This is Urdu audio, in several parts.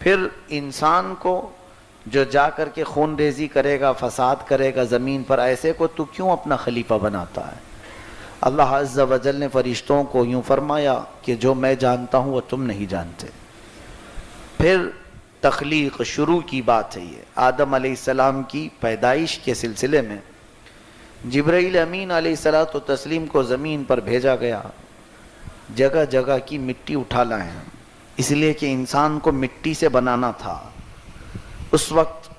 پھر انسان کو جو جا کر کے خون ریزی کرے گا، فساد کرے گا زمین پر، ایسے کو تو کیوں اپنا خلیفہ بناتا ہے؟ اللہ عز و جل نے فرشتوں کو یوں فرمایا کہ جو میں جانتا ہوں وہ تم نہیں جانتے۔ پھر تخلیق شروع کی بات ہے، یہ آدم علیہ السلام کی پیدائش کے سلسلے میں جبرائیل امین علیہ الصلوۃ والتسلیم کو زمین پر بھیجا گیا، جگہ جگہ کی مٹی اٹھا لائے ہیں، اس لیے کہ انسان کو مٹی سے بنانا تھا۔ اس وقت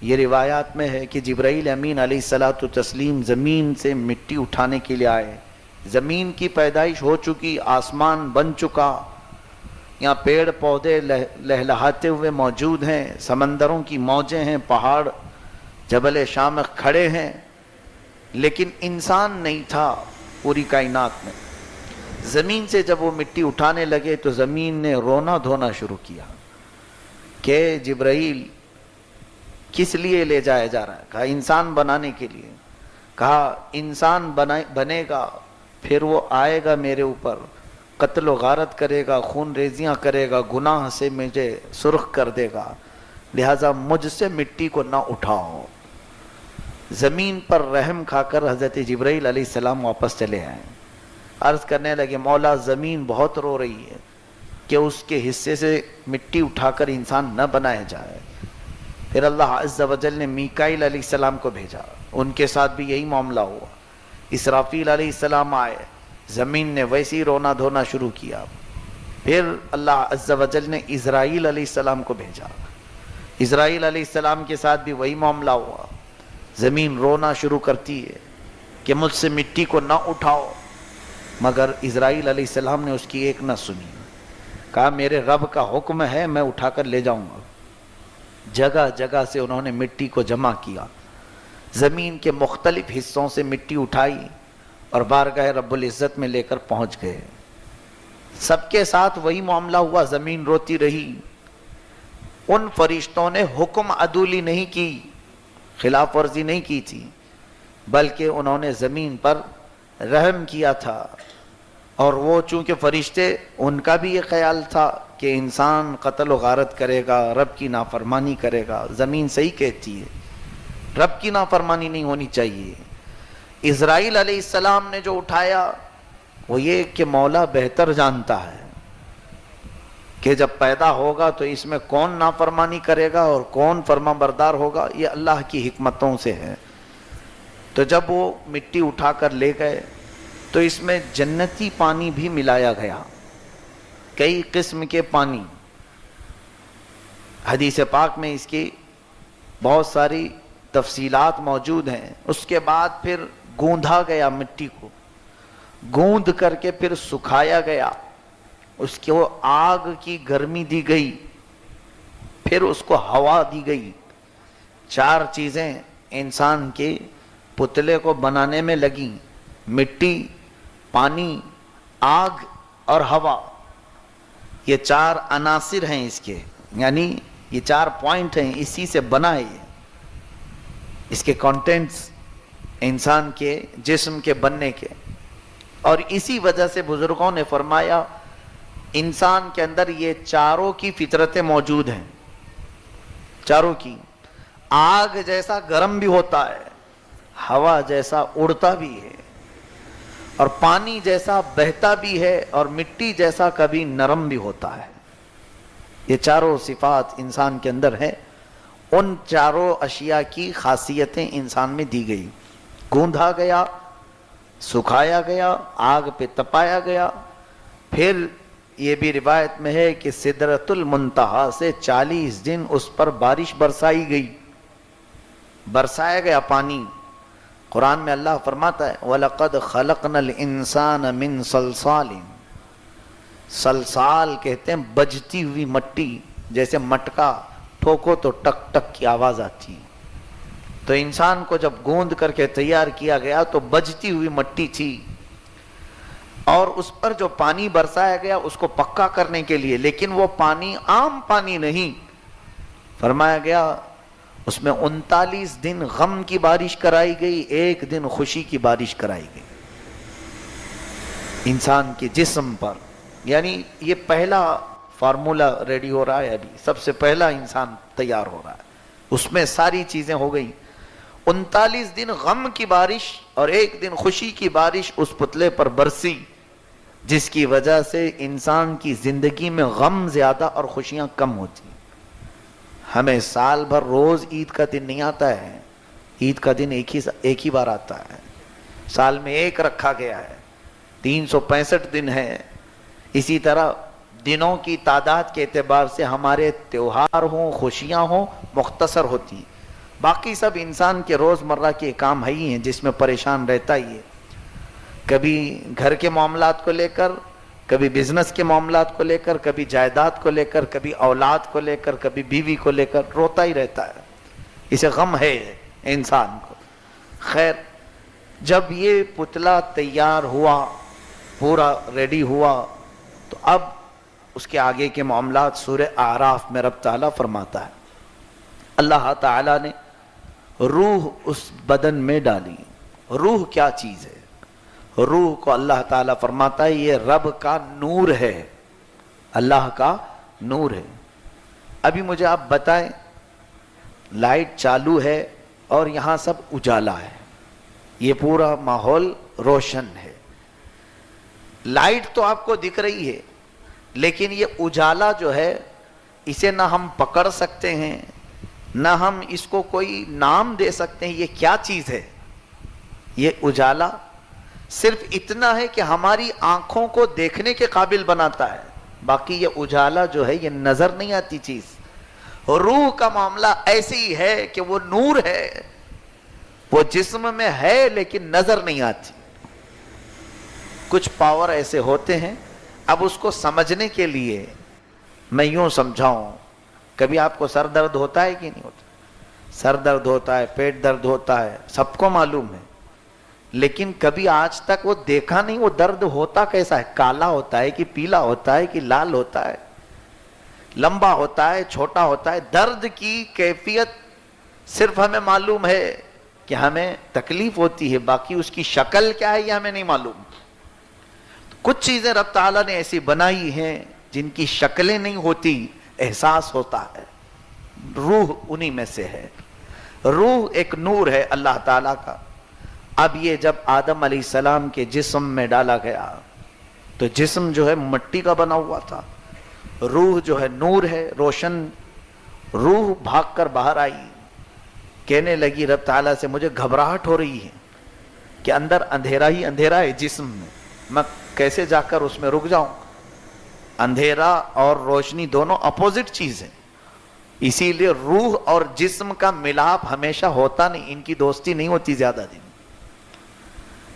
یہ روایات میں ہے کہ جبرائیل امین علیہ الصلوۃ والتسلیم زمین سے مٹی اٹھانے کے لیے آئے، زمین کی پیدائش ہو چکی، آسمان بن چکا، یہاں پیڑ پودے لہلہاتے ہوئے موجود ہیں، سمندروں کی موجیں ہیں، پہاڑ جبل شامخ کھڑے ہیں، لیکن انسان نہیں تھا پوری کائنات میں۔ زمین سے جب وہ مٹی اٹھانے لگے تو زمین نے رونا دھونا شروع کیا کہ جبرائیل کس لیے لے جایا جا رہا ہے؟ کہا انسان بنانے کے لیے۔ کہا انسان بنے گا، پھر وہ آئے گا میرے اوپر، قتل و غارت کرے گا، خون ریزیاں کرے گا، گناہ سے مجھے سرخ کر دے گا، لہٰذا مجھ سے مٹی کو نہ اٹھاؤ۔ زمین پر رحم کھا کر حضرت جبرائیل علیہ السلام واپس چلے آئے، عرض کرنے لگے مولا زمین بہت رو رہی ہے کہ اس کے حصے سے مٹی اٹھا کر انسان نہ بنایا جائے۔ پھر اللہ عز و جل نے میکائیل علیہ السلام کو بھیجا، ان کے ساتھ بھی یہی معاملہ ہوا۔ اسرافیل علیہ السلام آئے، زمین نے ویسے ہی رونا دھونا شروع کیا۔ پھر اللہ عز و جل نے اسرائیل علیہ السلام کو بھیجا، اسرائیل علیہ السلام کے ساتھ بھی وہی معاملہ ہوا، زمین رونا شروع کرتی ہے کہ مجھ سے مٹی کو نہ اٹھاؤ، مگر اسرائیل علیہ السلام نے اس کی ایک نہ سنی، کہا میرے رب کا حکم ہے میں اٹھا کر لے جاؤں گا۔ جگہ جگہ سے انہوں نے مٹی کو جمع کیا، زمین کے مختلف حصوں سے مٹی اٹھائی اور بارگاہ رب العزت میں لے کر پہنچ گئے۔ سب کے ساتھ وہی معاملہ ہوا، زمین روتی رہی۔ ان فرشتوں نے حکم عدولی نہیں کی، خلاف ورزی نہیں کی تھی، بلکہ انہوں نے زمین پر رحم کیا تھا۔ اور وہ چونکہ فرشتے، ان کا بھی یہ خیال تھا کہ انسان قتل و غارت کرے گا، رب کی نافرمانی کرے گا، زمین صحیح کہتی ہے، رب کی نافرمانی نہیں ہونی چاہیے۔ اسرائیل علیہ السلام نے جو اٹھایا وہ یہ کہ مولا بہتر جانتا ہے کہ جب پیدا ہوگا تو اس میں کون نافرمانی کرے گا اور کون فرما بردار ہوگا، یہ اللہ کی حکمتوں سے ہے۔ تو جب وہ مٹی اٹھا کر لے گئے تو اس میں جنتی پانی بھی ملایا گیا، کئی قسم کے پانی، حدیث پاک میں اس کی بہت ساری تفصیلات موجود ہیں۔ اس کے بعد پھر گوندھا گیا، مٹی کو گوندھ کر کے پھر سکھایا گیا، اس کو آگ کی گرمی دی گئی، پھر اس کو ہوا دی گئی۔ چار چیزیں انسان کے پتلے کو بنانے میں لگیں، مٹی، پانی، آگ اور ہوا۔ یہ چار عناصر ہیں اس کے، یعنی یہ چار پوائنٹ ہیں، اسی سے بنا ہے یہ، اس کے کانٹینٹس انسان کے جسم کے بننے کے۔ اور اسی وجہ سے بزرگوں نے فرمایا انسان کے اندر یہ چاروں کی فطرتیں موجود ہیں، چاروں کی۔ آگ جیسا گرم بھی ہوتا ہے، ہوا جیسا اڑتا بھی ہے، اور پانی جیسا بہتا بھی ہے، اور مٹی جیسا کبھی نرم بھی ہوتا ہے۔ یہ چاروں صفات انسان کے اندر ہے، ان چاروں اشیاء کی خاصیتیں انسان میں دی گئی۔ گوندھا گیا، سکھایا گیا، آگ پہ تپایا گیا۔ پھر یہ بھی روایت میں ہے کہ سدرۃ المنتہا سے 40 دن اس پر بارش برسائی گئی، برسایا گیا پانی۔ قرآن میں اللہ فرماتا ہے وَلَقَدْ خَلَقْنَا الْإِنسَانَ مِنْ صَلْصَالٍ، صلصال کہتے ہیں بجتی ہوئی مٹی، جیسے مٹکا ٹھوکو تو ٹک ٹک کی آواز آتی ہے۔ تو انسان کو جب گوند کر کے تیار کیا گیا تو بجتی ہوئی مٹی تھی، اور اس پر جو پانی برسایا گیا اس کو پکا کرنے کے لیے، لیکن وہ پانی عام پانی نہیں، فرمایا گیا اس میں 39 دن غم کی بارش کرائی گئی، 1 دن خوشی کی بارش کرائی گئی انسان کے جسم پر۔ یعنی یہ پہلا فارمولا ریڈی ہو رہا ہے ابھی، سب سے پہلا انسان تیار ہو رہا ہے، اس میں ساری چیزیں ہو گئی۔ 39 دن غم کی بارش اور ایک دن خوشی کی بارش اس پتلے پر برسی، جس کی وجہ سے انسان کی زندگی میں غم زیادہ اور خوشیاں کم ہوتی ہیں۔ ہمیں سال بھر روز عید کا دن نہیں آتا ہے، عید کا دن ایک ہی بار آتا ہے، سال میں ایک رکھا گیا ہے، 365 دن ہے۔ اسی طرح دنوں کی تعداد کے اعتبار سے ہمارے تیوہار ہوں، خوشیاں ہوں، مختصر ہوتی ہیں۔ باقی سب انسان کے روزمرہ کے کام ہی ہیں جس میں پریشان رہتا ہی ہے، کبھی گھر کے معاملات کو لے کر، کبھی بزنس کے معاملات کو لے کر، کبھی جائیداد کو لے کر، کبھی اولاد کو لے کر، کبھی بیوی کو لے کر روتا ہی رہتا ہے، اسے غم ہے انسان کو۔ خیر، جب یہ پتلا تیار ہوا، پورا ریڈی ہوا، تو اب اس کے آگے کے معاملات سورہ اعراف میں رب تعالیٰ فرماتا ہے، اللہ تعالیٰ نے روح اس بدن میں ڈالی۔ روح کیا چیز ہے؟ روح کو اللہ تعالیٰ فرماتا ہے یہ رب کا نور ہے، اللہ کا نور ہے۔ ابھی مجھے آپ بتائیں، لائٹ چالو ہے اور یہاں سب اجالا ہے، یہ پورا ماحول روشن ہے، لائٹ تو آپ کو دکھ رہی ہے، لیکن یہ اجالا جو ہے اسے نہ ہم پکڑ سکتے ہیں، نہ ہم اس کو کوئی نام دے سکتے ہیں، یہ کیا چیز ہے؟ یہ اجالا صرف اتنا ہے کہ ہماری آنکھوں کو دیکھنے کے قابل بناتا ہے، باقی یہ اجالا جو ہے یہ نظر نہیں آتی چیز۔ روح کا معاملہ ایسے ہی ہے کہ وہ نور ہے، وہ جسم میں ہے لیکن نظر نہیں آتی۔ کچھ پاور ایسے ہوتے ہیں، اب اس کو سمجھنے کے لیے میں یوں سمجھاؤں، کبھی آپ کو سر درد ہوتا ہے کہ نہیں ہوتا؟ سر درد ہوتا ہے، پیٹ درد ہوتا ہے، سب کو معلوم ہے، لیکن کبھی آج تک وہ دیکھا نہیں وہ درد ہوتا کیسا ہے، کالا ہوتا ہے کہ پیلا ہوتا ہے کہ لال ہوتا ہے، لمبا ہوتا ہے، چھوٹا ہوتا ہے۔ درد کی کیفیت صرف ہمیں معلوم ہے کہ ہمیں تکلیف ہوتی ہے، باقی اس کی شکل کیا ہے یہ ہمیں نہیں معلوم۔ کچھ چیزیں رب تعالیٰ نے ایسی بنائی ہیں جن کی شکلیں نہیں ہوتی، احساس ہوتا ہے، روح انہی میں سے ہے۔ روح ایک نور ہے اللہ تعالیٰ کا۔ اب یہ جب آدم علیہ السلام کے جسم میں ڈالا گیا تو جسم جو ہے مٹی کا بنا ہوا تھا، روح جو ہے نور ہے، روشن۔ روح بھاگ کر باہر آئی، کہنے لگی رب تعالیٰ سے مجھے گھبراہٹ ہو رہی ہے کہ اندر اندھیرا ہی اندھیرا ہے جسم میں کیسے جا کر اس میں رک جاؤں؟ اندھیرا اور روشنی دونوں اپوزٹ چیز ہیں، اسی لیے روح اور جسم کا ملاپ ہمیشہ ہوتا نہیں، ان کی دوستی نہیں ہوتی زیادہ دن،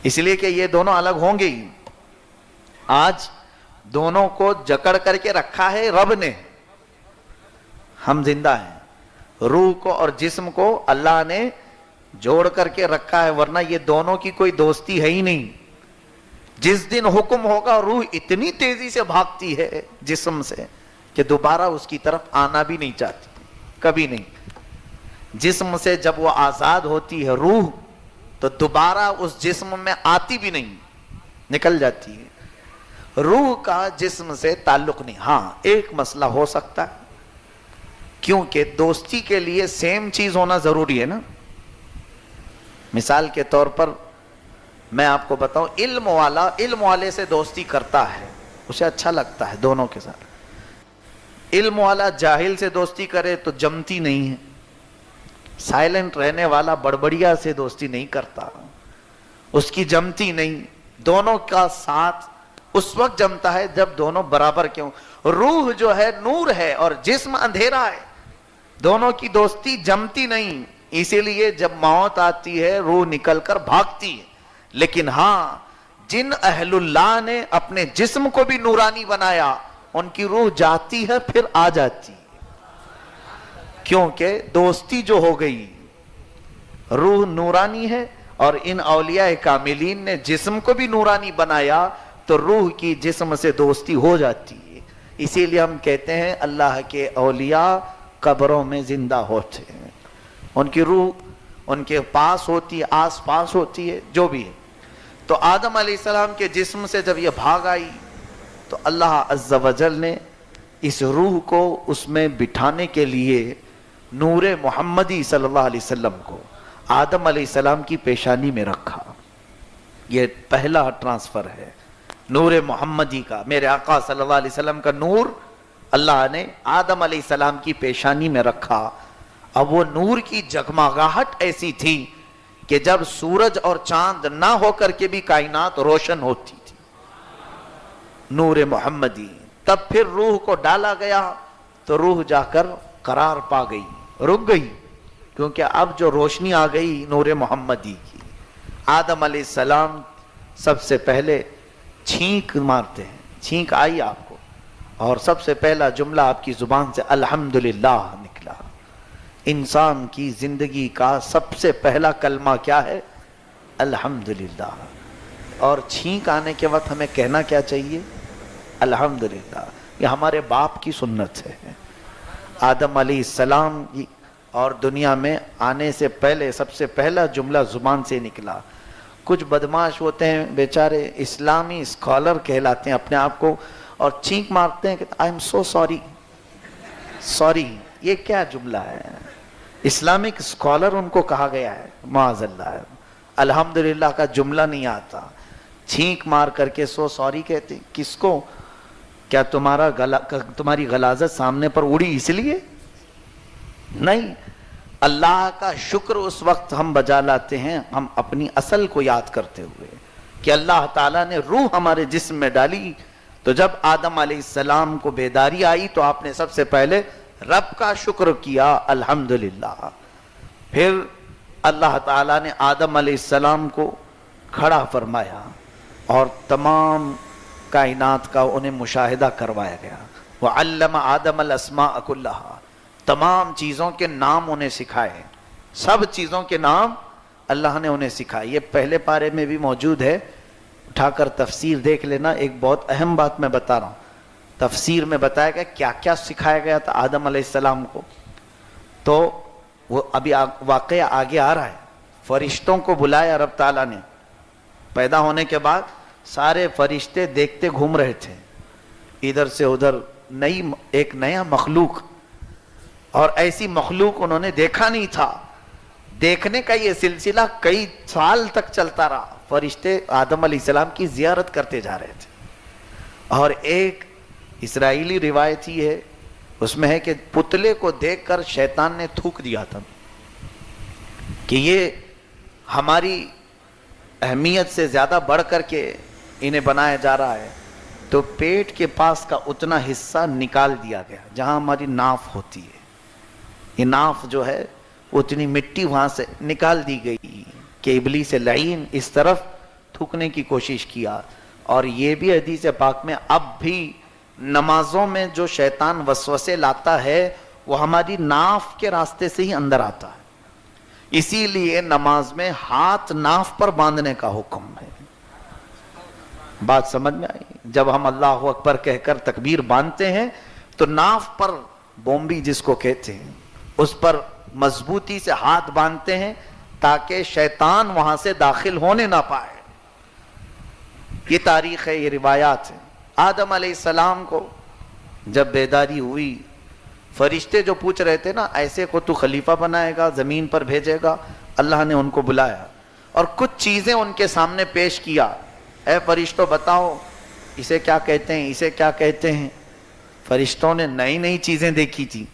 اس لیے کہ یہ دونوں الگ ہوں گے ہی۔ آج دونوں کو جکڑ کر کے رکھا ہے رب نے، ہم زندہ ہیں، روح کو اور جسم کو اللہ نے جوڑ کر کے رکھا ہے، ورنہ یہ دونوں کی کوئی دوستی ہے ہی نہیں۔ جس دن حکم ہوگا روح اتنی تیزی سے بھاگتی ہے جسم سے کہ دوبارہ اس کی طرف آنا بھی نہیں چاہتی، کبھی نہیں۔ جسم سے جب وہ آزاد ہوتی ہے روح تو دوبارہ اس جسم میں آتی بھی نہیں، نکل جاتی ہے۔ روح کا جسم سے تعلق نہیں۔ ہاں ایک مسئلہ ہو سکتا ہے، کیونکہ دوستی کے لیے سیم چیز ہونا ضروری ہے نا۔ مثال کے طور پر میں آپ کو بتاؤں، علم والا علم والے سے دوستی کرتا ہے، اسے اچھا لگتا ہے دونوں کے ساتھ۔ علم والا جاہل سے دوستی کرے تو جمتی نہیں ہے۔ سائلنٹ رہنے والا بڑبڑیا سے دوستی نہیں کرتا، اس کی جمتی نہیں۔ دونوں کا ساتھ اس وقت جمتا ہے جب دونوں برابر کیوں۔ روح جو ہے نور ہے اور جسم اندھیرا ہے، دونوں کی دوستی جمتی نہیں، اسی لیے جب موت آتی ہے روح نکل کر بھاگتی ہے۔ لیکن ہاں جن اہل اللہ نے اپنے جسم کو بھی نورانی بنایا، ان کی روح جاتی ہے پھر آ جاتی، کیونکہ دوستی جو ہو گئی، روح نورانی ہے، اور ان اولیاء کاملین نے جسم کو بھی نورانی بنایا تو روح کی جسم سے دوستی ہو جاتی ہے۔ اسی لیے ہم کہتے ہیں اللہ کے اولیاء قبروں میں زندہ ہوتے ہیں، ان کی روح ان کے پاس ہوتی ہے، آس پاس ہوتی ہے، جو بھی ہے۔ تو آدم علیہ السلام کے جسم سے جب یہ بھاگ آئی تو اللہ عز و جل نے اس روح کو اس میں بٹھانے کے لیے نور محمدی صلی اللہ علیہ وسلم کو آدم علیہ السلام کی پیشانی میں رکھا. یہ پہلا ٹرانسفر ہے نور محمدی کا. میرے آقا صلی اللہ علیہ وسلم کا نور اللہ نے آدم علیہ السلام کی پیشانی میں رکھا. اب وہ نور کی جگمگاہٹ ایسی تھی کہ جب سورج اور چاند نہ ہو کر کے بھی کائنات روشن ہوتی تھی. نور محمدی. تب پھر روح کو ڈالا گیا تو روح جا کر قرار پا گئی, رک گئی, کیونکہ اب جو روشنی آ گئی نور محمدی کی. آدم علیہ السلام سب سے پہلے چھینک مارتے ہیں, چھینک آئی آپ کو, اور سب سے پہلا جملہ آپ کی زبان سے الحمدللہ نکلا. انسان کی زندگی کا سب سے پہلا کلمہ کیا ہے؟ الحمدللہ. اور چھینک آنے کے وقت ہمیں کہنا کیا چاہیے؟ الحمدللہ. یہ ہمارے باپ کی سنت ہے. آدم علیہ السلام اور دنیا میں آنے سے پہلے سب سے پہلا جملہ زبان سے نکلا. کچھ بدماش ہوتے ہیں بیچارے, اسلامی اسکالر کہلاتے ہیں اپنے آپ کو, اور چھینک مارتے ہیں کہ I am so sorry. Sorry یہ کیا جملہ ہے؟ اسلامک اسکالر ان کو کہا گیا ہے, معاذ اللہ. الحمدللہ کا جملہ نہیں آتا, چھینک مار کر کے سو سوری کہتے. کس کو؟ کیا تمہاری غلاظت سامنے پر اڑی اس لیے؟ نہیں. اللہ کا شکر اس وقت ہم بجا لاتے ہیں ہم اپنی اصل کو یاد کرتے ہوئے کہ اللہ تعالیٰ نے روح ہمارے جسم میں ڈالی. تو جب آدم علیہ السلام کو بیداری آئی تو آپ نے سب سے پہلے رب کا شکر کیا, الحمدللہ. پھر اللہ تعالیٰ نے آدم علیہ السلام کو کھڑا فرمایا اور تمام کائنات کا انہیں مشاہدہ کروایا گیا. وَعَلَّمَ آدَمَ الْأَسْمَاءَ كُلَّهَا. تمام چیزوں کے نام انہیں سکھائے, سب چیزوں کے نام اللہ نے انہیں سکھائے. یہ پہلے پارے میں بھی موجود ہے, اٹھا کر تفسیر دیکھ لینا. ایک بہت اہم بات میں بتا رہا ہوں, تفسیر میں بتایا گیا کیا کیا سکھایا گیا تھا آدم علیہ السلام کو. تو وہ ابھی واقعہ آگے آ رہا ہے. فرشتوں کو بلایا رب تعالیٰ نے. پیدا ہونے کے بعد سارے فرشتے دیکھتے گھوم رہے تھے ادھر سے ادھر, ایک نیا مخلوق, اور ایسی مخلوق انہوں نے دیکھا نہیں تھا. دیکھنے کا یہ سلسلہ کئی سال تک چلتا رہا. فرشتے آدم علیہ السلام کی زیارت کرتے جا رہے تھے. اور ایک اسرائیلی روایت ہی ہے, اس میں ہے کہ پتلے کو دیکھ کر شیطان نے تھوک دیا تھا کہ یہ ہماری اہمیت سے زیادہ بڑھ کر کے انہیں بنایا جا رہا ہے. تو پیٹ کے پاس کا اتنا حصہ نکال دیا گیا جہاں ہماری ناف ہوتی ہے. یہ ناف جو ہے اتنی مٹی وہاں سے نکال دی گئی کہ ابلیس لعین اس طرف تھوکنے کی کوشش کیا. اور یہ بھی حدیث پاک میں اب بھی نمازوں میں جو شیطان وسوسے لاتا ہے وہ ہماری ناف کے راستے سے ہی اندر آتا ہے. اسی لیے نماز میں ہاتھ ناف پر باندھنے کا حکم ہے. بات سمجھ میں آئی؟ جب ہم اللہ اکبر کہہ کر تکبیر باندھتے ہیں تو ناف پر, بومبی جس کو کہتے ہیں, اس پر مضبوطی سے ہاتھ باندھتے ہیں تاکہ شیطان وہاں سے داخل ہونے نہ پائے. یہ تاریخ ہے, یہ روایات ہے. آدم علیہ السلام کو جب بیداری ہوئی, فرشتے جو پوچھ رہے تھے نا ایسے کو تو خلیفہ بنائے گا, زمین پر بھیجے گا, اللہ نے ان کو بلایا اور کچھ چیزیں ان کے سامنے پیش کیا. اے فرشتوں بتاؤ اسے کیا کہتے ہیں, اسے کیا کہتے ہیں. فرشتوں نے نئی نئی چیزیں دیکھی تھی,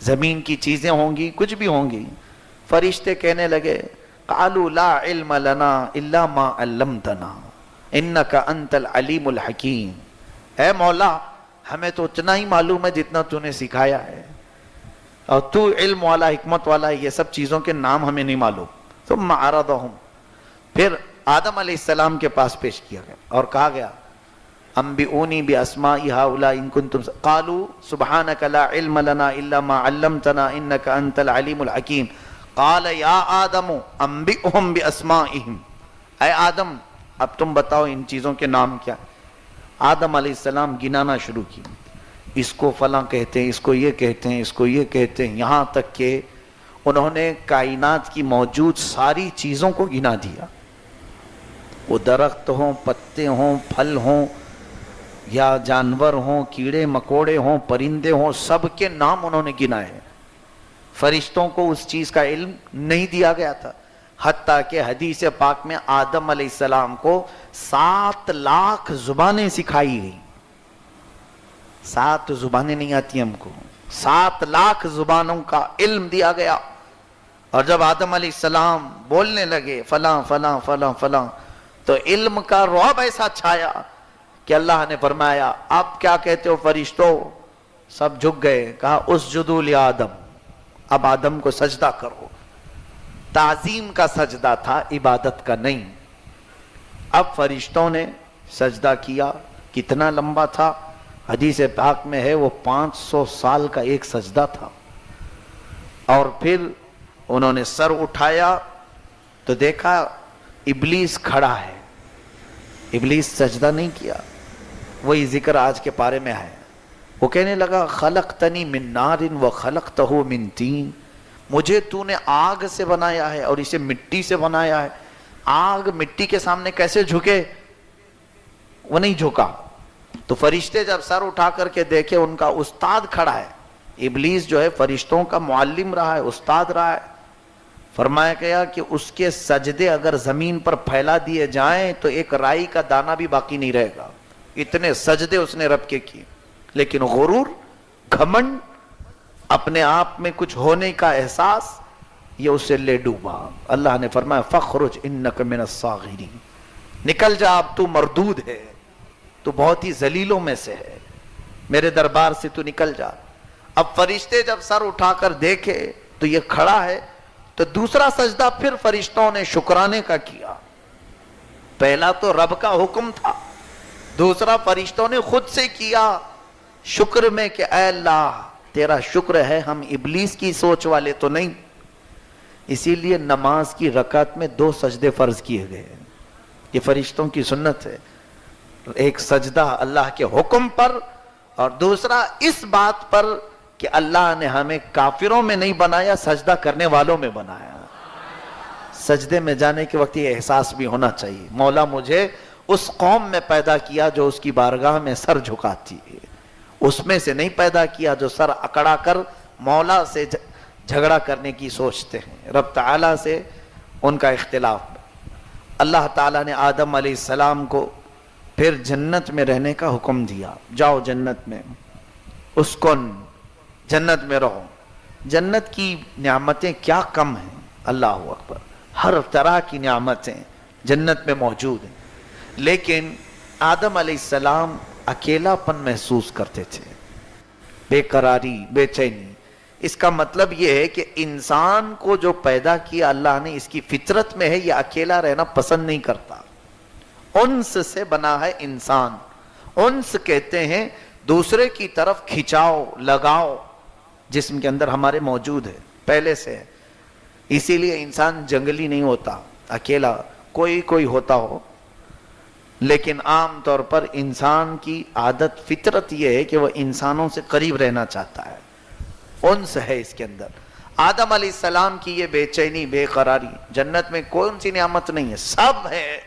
زمین کی چیزیں ہوں گی, کچھ بھی ہوں گی. فرشتے کہنے لگے قالوا لا علم لنا الا ما علمتنا انک انت العلیم الحکیم. اے مولا ہمیں تو اتنا ہی معلوم ہے جتنا تو نے سکھایا ہے, اور تو علم والا, حکمت والا ہے, یہ سب چیزوں کے نام ہمیں نہیں معلوم. ثم عرضهم, پھر آدم علیہ السلام کے پاس پیش کیا گیا اور کہا گیا انبئونی باسماء هؤلاء ان کنتم, قالوا سبحانک لا علم لنا الا ما علمتنا انک انت العلیم الحکیم. قال یا آدم انبئهم باسمائهم, اے آدم اب تم بتاؤ ان چیزوں کے نام کیا. آدم علیہ السلام گنانا شروع کی, اس کو فلاں کہتے ہیں, اس کو یہ کہتے ہیں, اس کو یہ کہتے ہیں, یہاں تک کہ انہوں نے کائنات کی موجود ساری چیزوں کو گنا دیا. وہ درخت ہوں, پتے ہوں, پھل ہوں, یا جانور ہوں، کیڑے مکوڑے ہوں، پرندے ہوں، سب کے نام انہوں نے گنائے ہیں۔ فرشتوں کو اس چیز کا علم نہیں دیا گیا تھا، حتیٰ کہ حدیث پاک میں آدم علیہ السلام کو 7 لاکھ زبانیں سکھائی گئی۔ 7 زبانیں نہیں آتی ہم کو، 7 لاکھ زبانوں کا علم دیا گیا۔ اور جب آدم علیہ السلام بولنے لگے فلاں فلاں فلاں فلاں، تو علم کا رعب ایسا چھایا کہ اللہ نے فرمایا اب کیا کہتے ہو فرشتوں؟ سب جھک گئے، کہا اسجدوا لآدم، اب آدم کو سجدہ کرو۔ تعظیم کا سجدہ تھا، عبادت کا نہیں۔ اب فرشتوں نے سجدہ کیا، کتنا لمبا تھا؟ حدیث پاک میں ہے وہ 500 سال کا ایک سجدہ تھا۔ اور پھر انہوں نے سر اٹھایا تو دیکھا ابلیس کھڑا ہے۔ ابلیس سجدہ نہیں کیا، وہی ذکر آج کے پارے میں ہے۔ وہ کہنے لگا خلقتنی من نار وخلقتہ من طین، مجھے تو نے آگ سے بنایا ہے اور اسے مٹی سے بنایا ہے، آگ مٹی کے سامنے کیسے جھکے؟ وہ نہیں جھکا۔ تو فرشتے جب سر اٹھا کر کے دیکھے ان کا استاد کھڑا ہے، ابلیس جو ہے فرشتوں کا معلم رہا ہے، استاد رہا ہے، فرمایا گیا کہ اس کے سجدے اگر زمین پر پھیلا دیے جائیں تو ایک رائی کا دانہ بھی باقی نہیں رہے گا، اتنے سجدے اس نے رب کے کیے۔ لیکن غرور، گھمنڈ، اپنے آپ میں کچھ ہونے کا احساس، یہ اسے لے ڈوبا۔ اللہ نے فرمایا فخرج انک من الصاغرین، نکل جا، اب تو مردود ہے، تو بہت ہی ذلیلوں میں سے ہے، میرے دربار سے تو نکل جا۔ اب فرشتے جب سر اٹھا کر دیکھے تو یہ کھڑا ہے، تو دوسرا سجدہ پھر فرشتوں نے شکرانے کا کیا۔ پہلا تو رب کا حکم تھا، دوسرا فرشتوں نے خود سے کیا شکر میں کہ اے اللہ تیرا شکر ہے، ہم ابلیس کی سوچ والے تو نہیں۔ اسی لیے نماز کی رکعت میں 2 سجدے فرض کیے گئے ہیں، یہ فرشتوں کی سنت ہے۔ ایک سجدہ اللہ کے حکم پر، اور دوسرا اس بات پر کہ اللہ نے ہمیں کافروں میں نہیں بنایا، سجدہ کرنے والوں میں بنایا۔ سجدے میں جانے کے وقت یہ احساس بھی ہونا چاہیے، مولا مجھے اس قوم میں پیدا کیا جو اس کی بارگاہ میں سر جھکاتی ہے، اس میں سے نہیں پیدا کیا جو سر اکڑا کر مولا سے جھگڑا کرنے کی سوچتے ہیں، رب تعالیٰ سے ان کا اختلاف۔ اللہ تعالیٰ نے آدم علیہ السلام کو پھر جنت میں رہنے کا حکم دیا، جاؤ جنت میں، اسکن، جنت میں رہو۔ جنت کی نعمتیں کیا کم ہیں، اللہ اکبر، ہر طرح کی نعمتیں جنت میں موجود ہیں۔ لیکن آدم علیہ السلام اکیلا پن محسوس کرتے تھے، بے قراری، بے چینی۔ اس کا مطلب یہ ہے کہ انسان کو جو پیدا کیا اللہ نے، اس کی فطرت میں ہے یہ اکیلا رہنا پسند نہیں کرتا۔ انس سے بنا ہے انسان، انس کہتے ہیں دوسرے کی طرف کھچاؤ، لگاؤ، جسم کے اندر ہمارے موجود ہے، پہلے سے ہے۔ اسی لیے انسان جنگلی نہیں ہوتا، اکیلا کوئی ہوتا ہو، لیکن عام طور پر انسان کی عادت، فطرت یہ ہے کہ وہ انسانوں سے قریب رہنا چاہتا ہے، انس ہے اس کے اندر۔ آدم علیہ السلام کی یہ بے چینی، بے قراری، جنت میں کون سی نعمت نہیں ہے، سب ہے،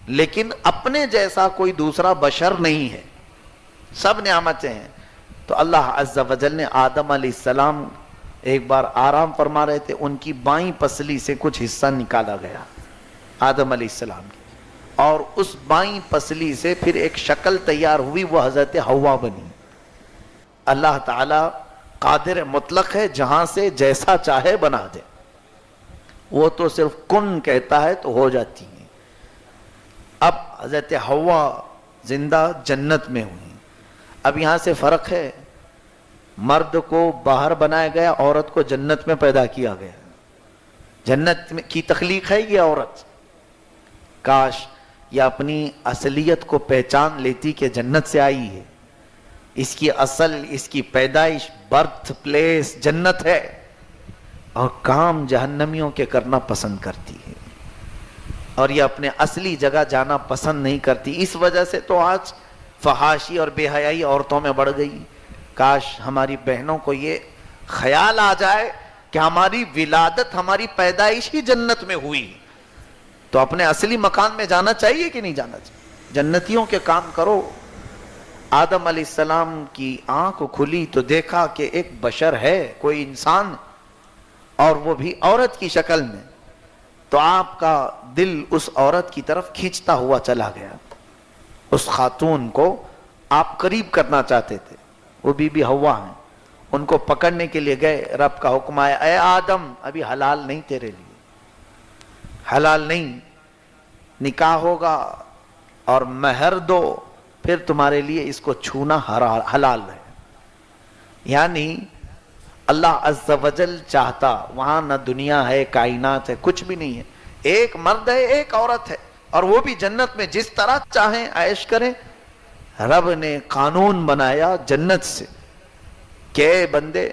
لیکن اپنے جیسا کوئی دوسرا بشر نہیں ہے، سب نعمتیں ہیں۔ تو اللہ عز و جل نے آدم علیہ السلام ایک بار آرام فرما رہے تھے، ان کی بائیں پسلی سے کچھ حصہ نکالا گیا آدم علیہ السلام کی، اور اس بائیں پسلی سے پھر ایک شکل تیار ہوئی، وہ حضرت حوا بنی۔ اللہ تعالی قادر مطلق ہے، جہاں سے جیسا چاہے بنا دے، وہ تو صرف کن کہتا ہے تو ہو جاتی ہے۔ اب حضرت حوا زندہ جنت میں ہوئی۔ اب یہاں سے فرق ہے، مرد کو باہر بنایا گیا، عورت کو جنت میں پیدا کیا گیا۔ جنت کی تخلیق ہے یہ عورت، کاش یہ اپنی اصلیت کو پہچان لیتی کہ جنت سے آئی ہے، اس کی اصل، اس کی پیدائش، برتھ پلیس جنت ہے، اور کام جہنمیوں کے کرنا پسند کرتی ہے، اور یہ اپنے اصلی جگہ جانا پسند نہیں کرتی۔ اس وجہ سے تو آج فحاشی اور بے حیائی عورتوں میں بڑھ گئی۔ کاش ہماری بہنوں کو یہ خیال آ جائے کہ ہماری ولادت، ہماری پیدائش ہی جنت میں ہوئی، تو اپنے اصلی مکان میں جانا چاہیے کہ نہیں جانا چاہیے؟ جنتیوں کے کام کرو، آدم علیہ السلام کی آنکھ کھلی تو دیکھا کہ ایک بشر ہے، کوئی انسان، اور وہ بھی عورت کی شکل میں. تو آپ کا دل اس عورت کی طرف کھینچتا ہوا چلا گیا. اس خاتون کو آپ قریب کرنا چاہتے تھے. وہ بی بی حوا ہیں. ان کو پکڑنے کے لیے گئے. رب کا حکم آیا، اے آدم ابھی حلال نہیں تیرے لیے، حلال نہیں، نکاح ہوگا اور مہر دو، پھر تمہارے لیے اس کو چھونا حلال ہے. یعنی اللہ عز و جل چاہتا، وہاں نہ دنیا ہے، کائنات ہے، کچھ بھی نہیں ہے. ایک مرد ہے، ایک عورت ہے، اور وہ بھی جنت میں جس طرح چاہیں عیش کریں. رب نے قانون بنایا جنت سے کہ اے بندے،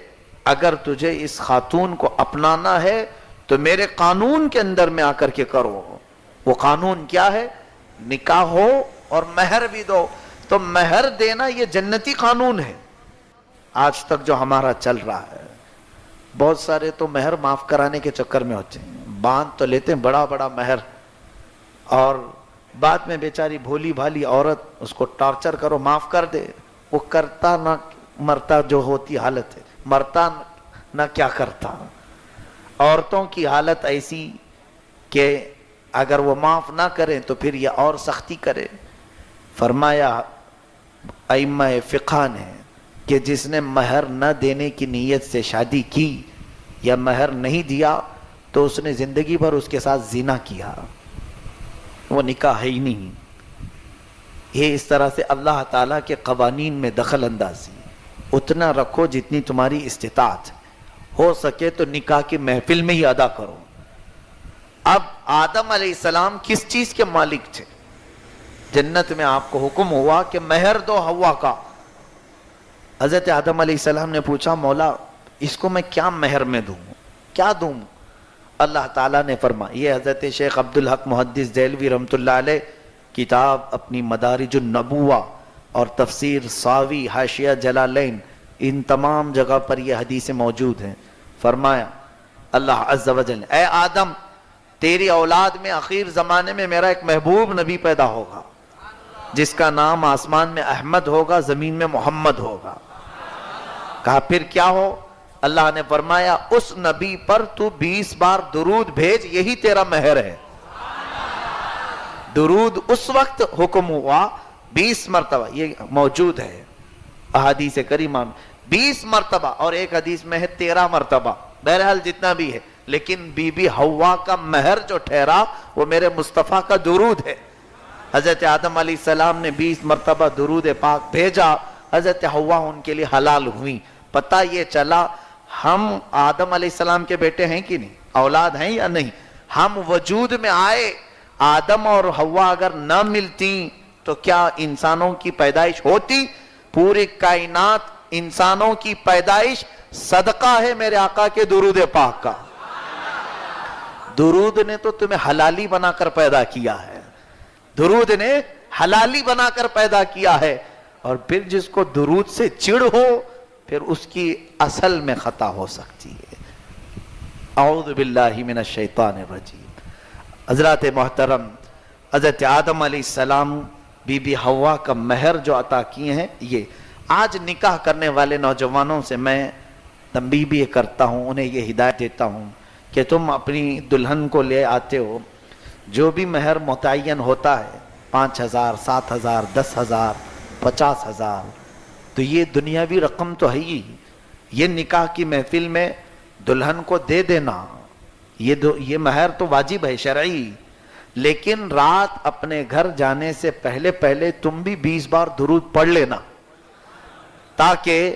اگر تجھے اس خاتون کو اپنانا ہے تو میرے قانون کے اندر میں آ کر کے کرو. وہ قانون کیا ہے؟ نکاح ہو اور مہر بھی دو. تو مہر دینا یہ جنتی قانون ہے. آج تک جو ہمارا چل رہا ہے، بہت سارے تو مہر معاف کرانے کے چکر میں ہوتے ہیں، باندھ تو لیتے ہیں بڑا بڑا مہر، اور بعد میں بیچاری بھولی بھالی عورت، اس کو ٹارچر کرو معاف کر دے. وہ کرتا نہ مرتا جو ہوتی حالت ہے، مرتا نہ کیا کرتا. عورتوں کی حالت ایسی کہ اگر وہ معاف نہ کریں تو پھر یہ اور سختی کرے. فرمایا ائمہ فقہ نے کہ جس نے مہر نہ دینے کی نیت سے شادی کی یا مہر نہیں دیا تو اس نے زندگی بھر اس کے ساتھ زنا کیا، وہ نکاح ہے ہی نہیں. یہ اس طرح سے اللہ تعالیٰ کے قوانین میں دخل اندازی. اتنا رکھو جتنی تمہاری استطاعت، ہو سکے تو نکاح کی محفل میں ہی ادا کرو. اب آدم علیہ السلام کس چیز کے مالک تھے؟ جنت میں آپ کو حکم ہوا کہ مہر دو حوا کا. حضرت آدم علیہ السلام نے پوچھا، مولا اس کو میں کیا مہر میں دوں، کیا دوں؟ اللہ تعالیٰ نے فرمایا، یہ حضرت شیخ عبدالحق محدث دہلوی رحمۃ اللہ علیہ کتاب اپنی مدارج النبوہ اور تفسیر ساوی حاشیہ جلالین، ان تمام جگہ پر یہ حدیثیں موجود ہیں. فرمایا اللہ عز و جل، اے آدم تیری اولاد میں آخر زمانے میں میرا ایک محبوب نبی پیدا ہوگا جس کا نام آسمان میں احمد ہوگا، زمین میں محمد ہوگا. کہا پھر کیا ہو؟ اللہ نے فرمایا اس نبی پر تو 20 بار درود بھیج، یہی تیرا مہر ہے. درود اس وقت حکم ہوا 20 مرتبہ، یہ موجود ہے احادیث کریمہ میں، 20 مرتبہ، اور ایک حدیث میں ہے 13 مرتبہ. بہرحال جتنا بھی ہے، لیکن بی بی حوا کا مہر جو ٹھہرا وہ میرے مصطفیٰ کا درود ہے. حضرت آدم علیہ السلام نے 20 مرتبہ درود پاک بھیجا، حضرت حوا ان کے لیے حلال ہوئی. پتہ یہ چلا ہم آدم علیہ السلام کے بیٹے ہیں کہ نہیں، اولاد ہیں یا نہیں. ہم وجود میں آئے، آدم اور حوا اگر نہ ملتی تو کیا انسانوں کی پیدائش ہوتی؟ پوری کائنات انسانوں کی پیدائش صدقہ ہے میرے آقا کے درود پاک کا. درود نے تو تمہیں حلالی بنا کر پیدا کیا ہے، درود نے حلالی بنا کر پیدا کیا ہے. اور پھر جس کو درود سے چڑ ہو پھر اس کی اصل میں خطا ہو سکتی ہے. اعوذ باللہ من الشیطان الرجیم. حضرات محترم، حضرت آدم علیہ السلام بی بی حوا کا مہر جو عطا کیے ہیں، یہ آج نکاح کرنے والے نوجوانوں سے میں تنبیہ بھی کرتا ہوں، انہیں یہ ہدایت دیتا ہوں کہ تم اپنی دلہن کو لے آتے ہو، جو بھی مہر متعین ہوتا ہے 5,000 7,000 10,000 50,000، تو یہ دنیاوی رقم تو ہے ہی. یہ نکاح کی محفل میں دلہن کو دے دینا، یہ مہر تو واجب ہے شرعی. لیکن رات اپنے گھر جانے سے پہلے تم بھی 20 بار درود پڑھ لینا، تاکہ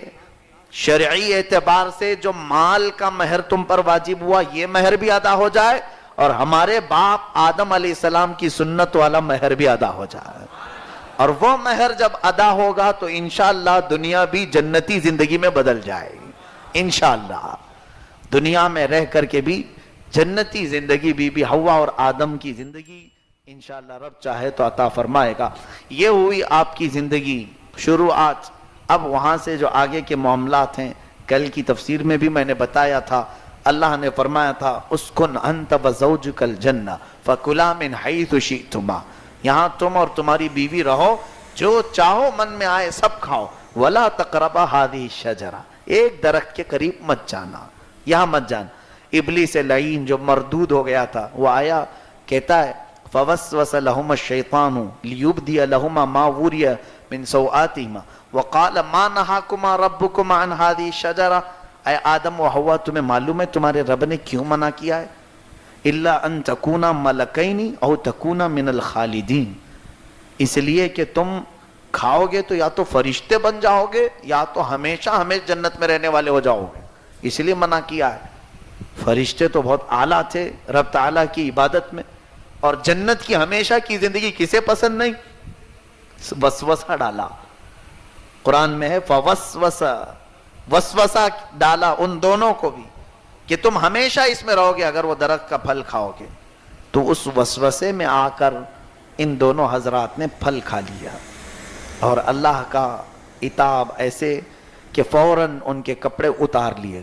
شرعی اعتبار سے جو مال کا مہر تم پر واجب ہوا یہ مہر بھی ادا ہو جائے، اور ہمارے باپ آدم علیہ السلام کی سنت والا مہر بھی ادا ہو جائے. اور وہ مہر جب ادا ہوگا تو انشاءاللہ دنیا بھی جنتی زندگی میں بدل جائے گی. انشاءاللہ دنیا میں رہ کر کے بھی جنتی زندگی بی بی حوا اور آدم کی زندگی انشاءاللہ رب چاہے تو عطا فرمائے گا. یہ ہوئی آپ کی زندگی شروعات. اب وہاں سے جو آگے کے معاملات ہیں، کل کی تفسیر میں بھی میں نے بتایا تھا، اللہ نے فرمایا تھا اسکن انت وزوجک الجنہ فکلا من حیث شئتما، یہاں تم اور تمہاری بیوی رہو جو چاہو من میں آئے سب کھاؤ، ولا تقربا هذه الشجرہ، ایک درخت کے قریب مت جانا، یہاں مت جانا۔ ابلیس لعین جو مردود ہو گیا تھا وہ آیا، کہتا ہے فوسوس لهما الشیطان لیبدی لهما ما وری من سوآتهما وقال ما نهاكما ربكما عن هذه الشجرہ، اے آدم و حوا تمہیں معلوم ہے تمہارے رب نے کیوں منع کیا ہے؟ الا ان تکونا ملکین او تکونا من الخالدین، اس لیے کہ تم کھاؤ گے تو یا تو فرشتے بن جاؤ گے یا تو ہمیشہ ہمیشہ جنت میں رہنے والے ہو جاؤ گے، اس لیے منع کیا ہے۔ فرشتے تو بہت اعلیٰ تھے رب تعالیٰ کی عبادت میں، اور جنت کی ہمیشہ کی زندگی کسے پسند نہیں؟ وسوسہ ڈالا، قرآن میں ہے وسوسہ ڈالا ان دونوں کو بھی کہ تم ہمیشہ اس میں رہو گے اگر وہ درخت کا پھل کھاؤ گے۔ تو اس وسوسے میں آ کر ان دونوں حضرات نے پھل کھا لیا، اور اللہ کا عتاب ایسے کہ فوراً ان کے کپڑے اتار لیے